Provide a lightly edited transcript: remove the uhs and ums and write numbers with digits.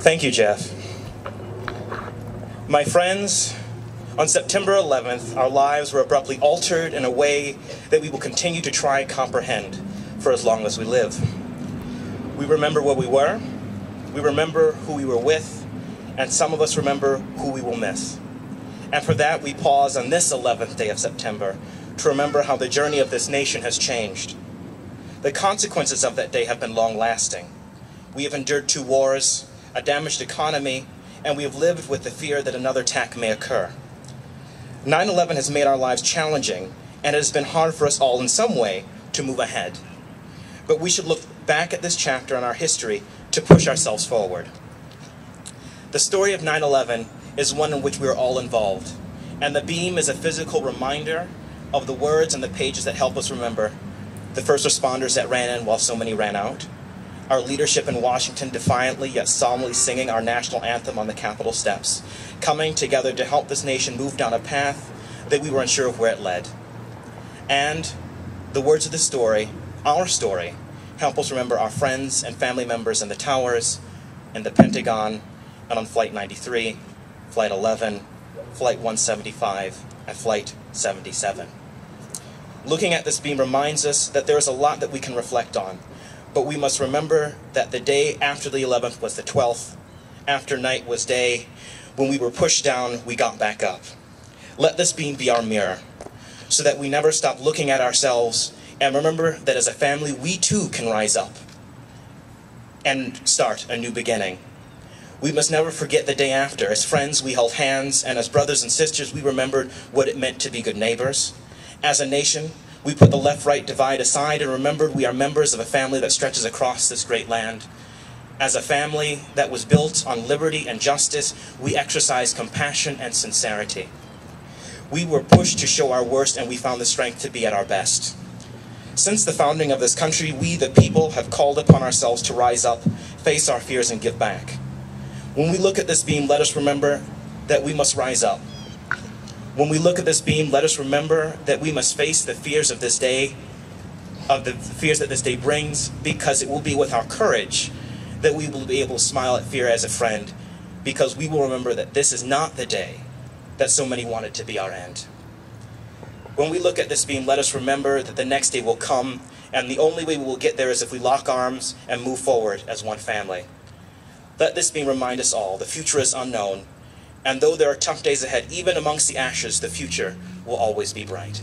Thank you, Jeff. My friends, on September 11th, our lives were abruptly altered in a way that we will continue to try and comprehend for as long as we live. We remember where we were, we remember who we were with, and some of us remember who we will miss. And for that, we pause on this 11th day of September to remember how the journey of this nation has changed. The consequences of that day have been long-lasting. We have endured 2 wars, a damaged economy, and we have lived with the fear that another attack may occur. 9/11 has made our lives challenging, and it has been hard for us all in some way to move ahead. But we should look back at this chapter in our history to push ourselves forward. The story of 9/11 is one in which we are all involved, and the beam is a physical reminder of the words and the pages that help us remember the first responders that ran in while so many ran out, our leadership in Washington defiantly yet solemnly singing our national anthem on the Capitol steps, coming together to help this nation move down a path that we were unsure of where it led. And the words of the story, our story, help us remember our friends and family members in the towers, in the Pentagon, and on Flight 93, Flight 11, Flight 175, and Flight 77. Looking at this beam reminds us that there is a lot that we can reflect on, but we must remember that the day after the 11th was the 12th, after night was day. When we were pushed down, we got back up. Let this beam be our mirror, so that we never stop looking at ourselves and remember that as a family, we too can rise up and start a new beginning. We must never forget the day after. As friends, we held hands, and as brothers and sisters, we remembered what it meant to be good neighbors. As a nation, we put the left-right divide aside and remembered we are members of a family that stretches across this great land. As a family that was built on liberty and justice, we exercised compassion and sincerity. We were pushed to show our worst, and we found the strength to be at our best. Since the founding of this country, we, the people, have called upon ourselves to rise up, face our fears, and give back. When we look at this beam, let us remember that we must rise up. When we look at this beam, let us remember that we must face the fears of this day, of the fears that this day brings, because it will be with our courage that we will be able to smile at fear as a friend, because we will remember that this is not the day that so many wanted to be our end. When we look at this beam, let us remember that the next day will come, and the only way we will get there is if we lock arms and move forward as one family. Let this beam remind us all, the future is unknown, and though there are tough days ahead, even amongst the ashes, the future will always be bright.